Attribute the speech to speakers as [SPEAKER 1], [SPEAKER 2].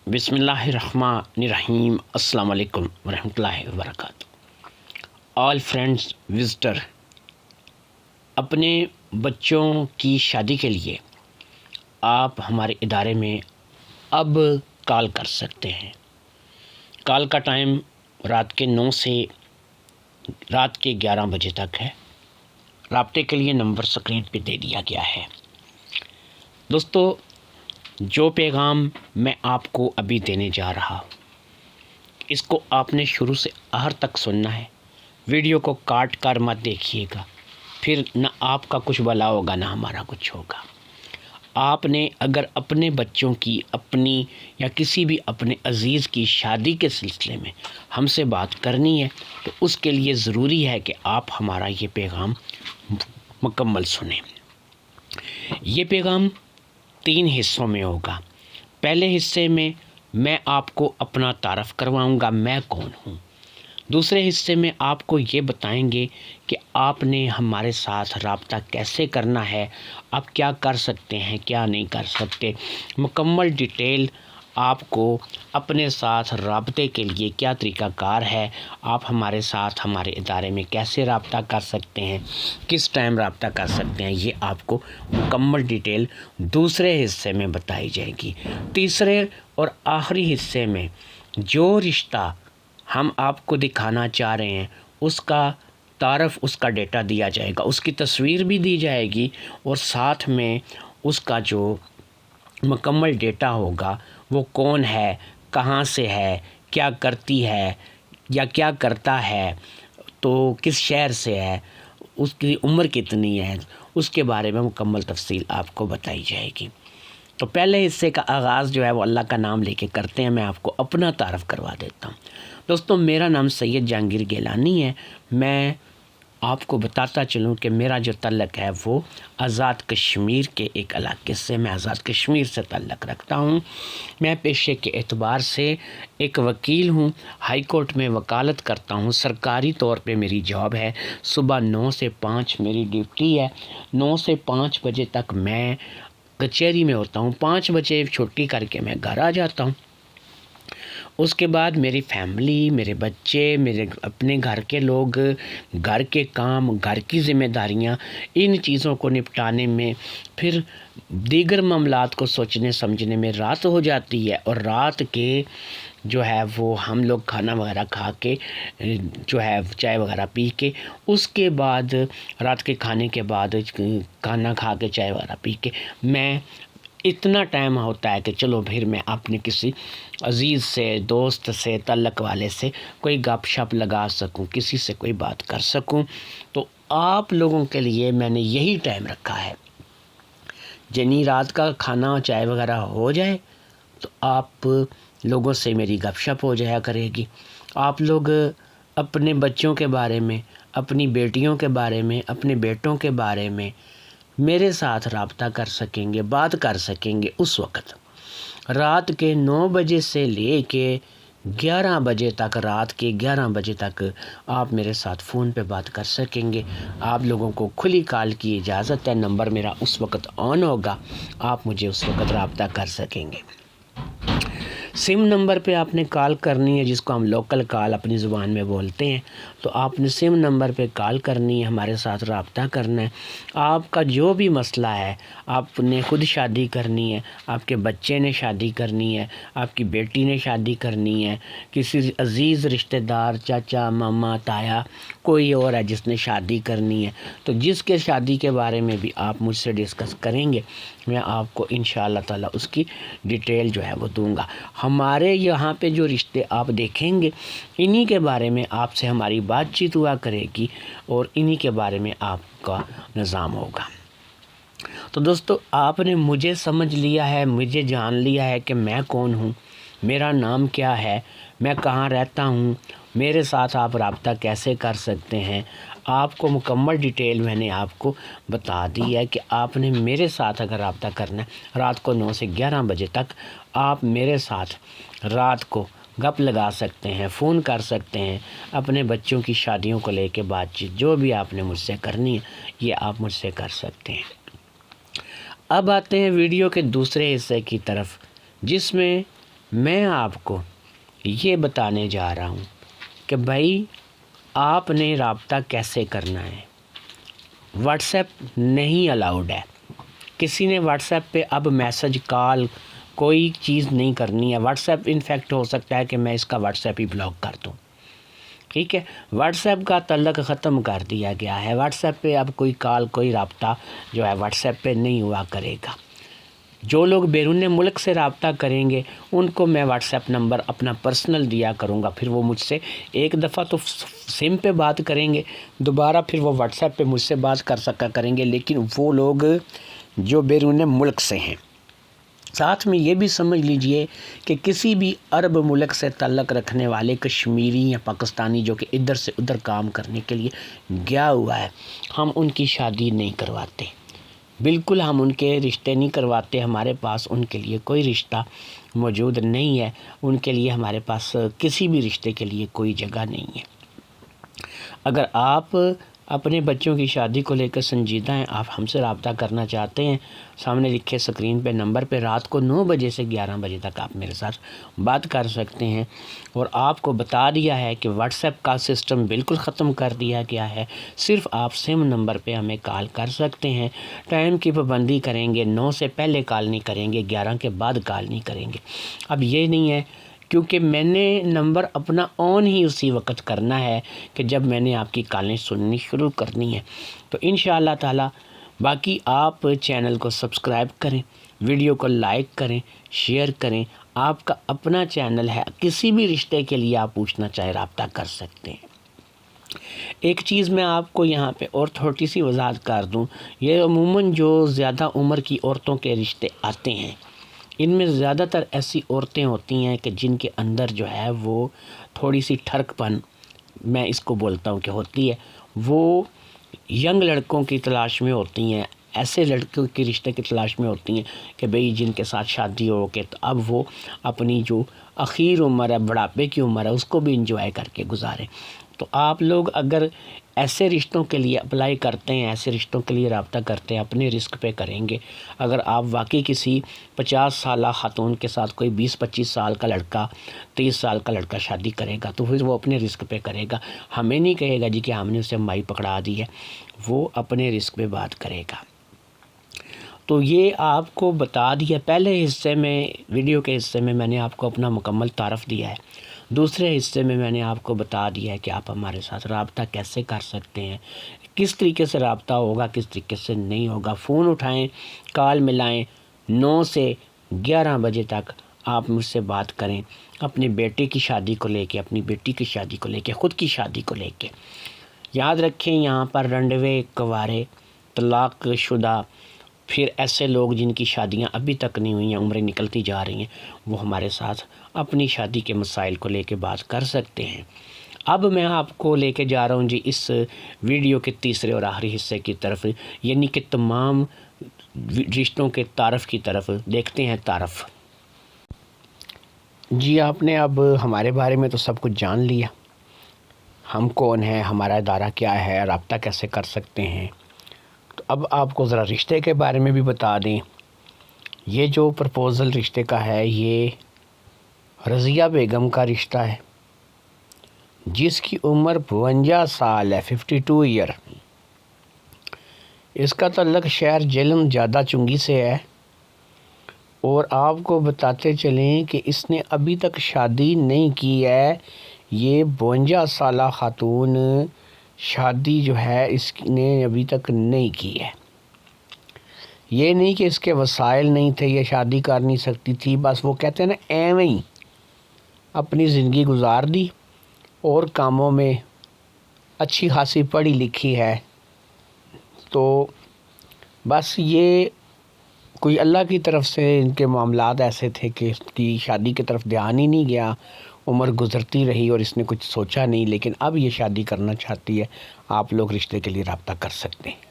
[SPEAKER 1] بسم اللہ الرحمن الرحیم۔ السلام علیکم ورحمۃ اللہ وبرکاتہ۔ آل فرینڈز وزٹر، اپنے بچوں کی شادی کے لیے آپ ہمارے ادارے میں اب کال کر سکتے ہیں۔ کال کا ٹائم رات کے 9 سے رات کے 11 بجے تک ہے۔ رابطے کے لیے نمبر اسکرین پہ دے دیا گیا ہے۔ دوستو، جو پیغام میں آپ کو ابھی دینے جا رہا ہوں، اس کو آپ نے شروع سے آخر تک سننا ہے۔ ویڈیو کو کاٹ کر مت دیکھیے گا، پھر نہ آپ کا کچھ بھلا ہوگا نہ ہمارا کچھ ہوگا۔ آپ نے اگر اپنے بچوں کی، اپنی یا کسی بھی اپنے عزیز کی شادی کے سلسلے میں ہم سے بات کرنی ہے تو اس کے لیے ضروری ہے کہ آپ ہمارا یہ پیغام مکمل سنیں۔ یہ پیغام 3 حصوں میں ہوگا۔ پہلے حصے میں آپ کو اپنا تعارف کرواؤں گا، میں کون ہوں۔ دوسرے حصے میں آپ کو یہ بتائیں گے کہ آپ نے ہمارے ساتھ رابطہ کیسے کرنا ہے، آپ کیا کر سکتے ہیں، کیا نہیں کر سکتے، مکمل ڈیٹیل آپ کو اپنے ساتھ رابطے کے لیے کیا طریقہ کار ہے، آپ ہمارے ساتھ ہمارے ادارے میں کیسے رابطہ کر سکتے ہیں، کس ٹائم رابطہ کر سکتے ہیں، یہ آپ کو مکمل ڈیٹیل دوسرے حصے میں بتائی جائے گی۔ تیسرے اور آخری حصے میں جو رشتہ ہم آپ کو دکھانا چاہ رہے ہیں اس کا تعارف، اس کا ڈیٹا دیا جائے گا، اس کی تصویر بھی دی جائے گی، اور ساتھ میں اس کا جو مکمل ڈیٹا ہوگا، وہ کون ہے، کہاں سے ہے، کیا کرتی ہے یا کیا کرتا ہے، تو کس شہر سے ہے، اس کی عمر کتنی ہے، اس کے بارے میں مکمل تفصیل آپ کو بتائی جائے گی۔ تو پہلے حصے کا آغاز جو ہے وہ اللہ کا نام لے کے کرتے ہیں۔ میں آپ کو اپنا تعارف کروا دیتا ہوں۔ دوستو، میرا نام سید جہانگیر گیلانی ہے۔ میں آپ کو بتاتا چلوں کہ میرا جو تعلق ہے وہ آزاد کشمیر کے ایک علاقے سے، میں آزاد کشمیر سے تعلق رکھتا ہوں۔ میں پیشے کے اعتبار سے ایک وکیل ہوں، ہائی کورٹ میں وکالت کرتا ہوں۔ سرکاری طور پہ میری جاب ہے، صبح 9 سے 5 میری ڈیوٹی ہے۔ 9 سے 5 بجے تک میں کچہری میں ہوتا ہوں، 5 بجے چھٹی کر کے میں گھر آ جاتا ہوں۔ اس کے بعد میری فیملی، میرے بچے، میرے اپنے گھر کے لوگ، گھر کے کام، گھر کی ذمہ داریاں، ان چیزوں کو نپٹانے میں، پھر دیگر معاملات کو سوچنے سمجھنے میں رات ہو جاتی ہے، اور رات کے جو ہے وہ ہم لوگ کھانا وغیرہ کھا کے جو ہے چائے وغیرہ پی کے، اس کے بعد رات کے کھانے کے بعد کھانا کھا کے چائے وغیرہ پی کے میں اتنا ٹائم ہوتا ہے کہ چلو پھر میں اپنے کسی عزیز سے، دوست سے، تعلق والے سے کوئی گپ شپ لگا سکوں، کسی سے کوئی بات کر سکوں۔ تو آپ لوگوں کے لیے میں نے یہی ٹائم رکھا ہے۔ جنی رات کا کھانا چائے وغیرہ ہو جائے تو آپ لوگوں سے میری گپ شپ ہو جایا کرے گی۔ آپ لوگ اپنے بچوں کے بارے میں، اپنی بیٹیوں کے بارے میں، اپنے بیٹوں کے بارے میں میرے ساتھ رابطہ کر سکیں گے، بات کر سکیں گے۔ اس وقت رات کے 9 بجے سے لے کے 11 بجے تک، رات کے 11 بجے تک آپ میرے ساتھ فون پہ بات کر سکیں گے۔ آپ لوگوں کو کھلی کال کی اجازت ہے، نمبر میرا اس وقت آن ہوگا، آپ مجھے اس وقت رابطہ کر سکیں گے۔ سم نمبر پہ آپ نے کال کرنی ہے، جس کو ہم لوکل کال اپنی زبان میں بولتے ہیں، تو آپ نے سم نمبر پہ کال کرنی ہے، ہمارے ساتھ رابطہ کرنا ہے۔ آپ کا جو بھی مسئلہ ہے، آپ نے خود شادی کرنی ہے، آپ کے بچے نے شادی کرنی ہے، آپ کی بیٹی نے شادی کرنی ہے، کسی عزیز رشتہ دار، چاچا، ماما، تایا، کوئی اور ہے جس نے شادی کرنی ہے، تو جس کے شادی کے بارے میں بھی آپ مجھ سے ڈسکس کریں گے، میں آپ کو انشاءاللہ تعالی اس کی ڈیٹیل جو ہے وہ دوں گا۔ ہمارے یہاں پہ جو رشتے آپ دیکھیں گے، انہی کے بارے میں آپ سے ہماری بات چیت ہوا کرے گی، اور انہی کے بارے میں آپ کا نظام ہوگا۔ تو دوستو، آپ نے مجھے سمجھ لیا ہے، مجھے جان لیا ہے کہ میں کون ہوں، میرا نام کیا ہے، میں کہاں رہتا ہوں، میرے ساتھ آپ رابطہ کیسے کر سکتے ہیں۔ آپ کو مکمل ڈیٹیل میں نے آپ کو بتا دی ہے کہ آپ نے میرے ساتھ اگر رابطہ کرنا ہے، رات کو 9 سے 11 بجے تک آپ میرے ساتھ رات کو گپ لگا سکتے ہیں، فون کر سکتے ہیں، اپنے بچوں کی شادیوں کو لے کے بات چیت جو بھی آپ نے مجھ سے کرنی ہے، یہ آپ مجھ سے کر سکتے ہیں۔ اب آتے ہیں ویڈیو کے دوسرے حصے کی طرف، جس میں میں آپ کو یہ بتانے جا رہا ہوں کہ بھائی آپ نے رابطہ کیسے کرنا ہے۔ واٹس ایپ نہیں الاؤڈ ہے، کسی نے واٹس ایپ پہ اب میسج کال کوئی چیز نہیں کرنی ہے۔ واٹس ایپ انفیکٹ ہو سکتا ہے کہ میں اس کا واٹس ایپ ہی بلاک کر دوں، ٹھیک ہے۔ واٹس ایپ کا تعلق ختم کر دیا گیا ہے، واٹس ایپ پہ اب کوئی کال کوئی رابطہ جو ہے واٹس ایپ پہ نہیں ہوا کرے گا۔ جو لوگ بیرون ملک سے رابطہ کریں گے ان کو میں واٹس ایپ نمبر اپنا پرسنل دیا کروں گا، پھر وہ مجھ سے ایک دفعہ تو سم پہ بات کریں گے، دوبارہ پھر وہ واٹس ایپ پہ مجھ سے بات کر سکا کریں گے، لیکن وہ لوگ جو بیرون ملک سے ہیں۔ ساتھ میں یہ بھی سمجھ لیجئے کہ کسی بھی عرب ملک سے تعلق رکھنے والے کشمیری یا پاکستانی جو کہ ادھر سے ادھر کام کرنے کے لیے گیا ہوا ہے، ہم ان کی شادی نہیں کرواتے، بالکل ہم ان کے رشتے نہیں کرواتے۔ ہمارے پاس ان کے لیے کوئی رشتہ موجود نہیں ہے، ان کے لیے ہمارے پاس کسی بھی رشتے کے لیے کوئی جگہ نہیں ہے۔ اگر آپ اپنے بچوں کی شادی کو لے کر سنجیدہ ہیں، آپ ہم سے رابطہ کرنا چاہتے ہیں، سامنے لکھے سکرین پہ نمبر پہ رات کو 9 بجے سے 11 بجے تک آپ میرے ساتھ بات کر سکتے ہیں۔ اور آپ کو بتا دیا ہے کہ واٹس ایپ کا سسٹم بالکل ختم کر دیا گیا ہے، صرف آپ سم نمبر پہ ہمیں کال کر سکتے ہیں۔ ٹائم کی پابندی کریں گے، 9 سے پہلے کال نہیں کریں گے، 11 کے بعد کال نہیں کریں گے۔ اب یہ نہیں ہے کیونکہ میں نے نمبر اپنا آن ہی اسی وقت کرنا ہے کہ جب میں نے آپ کی کالیں سننی شروع کرنی ہے۔ تو انشاءاللہ تعالی باقی آپ چینل کو سبسکرائب کریں، ویڈیو کو لائک کریں، شیئر کریں۔ آپ کا اپنا چینل ہے، کسی بھی رشتے کے لیے آپ پوچھنا چاہے رابطہ کر سکتے ہیں۔ ایک چیز میں آپ کو یہاں پہ اور تھوڑی سی وضاحت کر دوں، یہ عموماً جو زیادہ عمر کی عورتوں کے رشتے آتے ہیں، ان میں زیادہ تر ایسی عورتیں ہوتی ہیں کہ جن کے اندر جو ہے وہ تھوڑی سی ٹھڑک پن میں اس کو بولتا ہوں کہ ہوتی ہے، وہ ینگ لڑکوں کی تلاش میں ہوتی ہیں، ایسے لڑکوں کی رشتے کی تلاش میں ہوتی ہیں کہ بھئی جن کے ساتھ شادی ہو کے تو اب وہ اپنی جو اخیر عمر ہے، بڑھاپے کی عمر ہے، اس کو بھی انجوائے کر کے گزاریں۔ تو آپ لوگ اگر ایسے رشتوں کے لیے اپلائی کرتے ہیں، ایسے رشتوں کے لیے رابطہ کرتے ہیں، اپنے رسک پہ کریں گے۔ اگر آپ واقعی کسی 50 سالہ خاتون کے ساتھ کوئی 20-25 سال کا لڑکا، 30 سال کا لڑکا شادی کرے گا تو پھر وہ اپنے رسک پہ کرے گا، ہمیں نہیں کہے گا جی کہ ہم نے اسے مائی پکڑا دی ہے، وہ اپنے رسک پہ بات کرے گا۔ تو یہ آپ کو بتا دیا، پہلے حصے میں ویڈیو کے حصے میں نے آپ کو اپنا مکمل تعارف دیا ہے، دوسرے حصے میں نے آپ کو بتا دیا ہے کہ آپ ہمارے ساتھ رابطہ کیسے کر سکتے ہیں، کس طریقے سے رابطہ ہوگا، کس طریقے سے نہیں ہوگا۔ فون اٹھائیں، کال ملائیں، 9 سے 11 بجے تک آپ مجھ سے بات کریں، اپنے بیٹے کی شادی کو لے کے، اپنی بیٹی کی شادی کو لے کے، خود کی شادی کو لے کے۔ یاد رکھیں یہاں پر رنڈوے، کوارے، طلاق شدہ، پھر ایسے لوگ جن کی شادیاں ابھی تک نہیں ہوئی ہیں، عمریں نکلتی جا رہی ہیں، وہ ہمارے ساتھ اپنی شادی کے مسائل کو لے کے بات کر سکتے ہیں۔ اب میں آپ کو لے کے جا رہا ہوں جی اس ویڈیو کے تیسرے اور آخری حصے کی طرف، یعنی کہ تمام رشتوں کے تعارف کی طرف۔ دیکھتے ہیں تعارف۔ جی آپ نے اب ہمارے بارے میں تو سب کچھ جان لیا، ہم کون ہیں، ہمارا ادارہ کیا ہے، رابطہ کیسے کر سکتے ہیں۔ تو اب آپ کو ذرا رشتے کے بارے میں بھی بتا دیں۔ یہ جو پرپوزل رشتے کا ہے، یہ رضیہ بیگم کا رشتہ ہے، جس کی عمر 52 سال ہے، 52 ایئر۔ اس کا تعلق شہر جہلم جادہ چنگی سے ہے، اور آپ کو بتاتے چلیں کہ اس نے ابھی تک شادی نہیں کی ہے۔ یہ 52 سالہ خاتون شادی جو ہے اس نے ابھی تک نہیں کی ہے۔ یہ نہیں کہ اس کے وسائل نہیں تھے، یہ شادی کر نہیں سکتی تھی، بس وہ کہتے ہیں نا ایویں ہی اپنی زندگی گزار دی، اور کاموں میں اچھی خاصی پڑھی لکھی ہے، تو بس یہ کوئی اللہ کی طرف سے ان کے معاملات ایسے تھے کہ اس کی شادی کی طرف دھیان ہی نہیں گیا، عمر گزرتی رہی اور اس نے کچھ سوچا نہیں، لیکن اب یہ شادی کرنا چاہتی ہے۔ آپ لوگ رشتے کے لیے رابطہ کر سکتے ہیں۔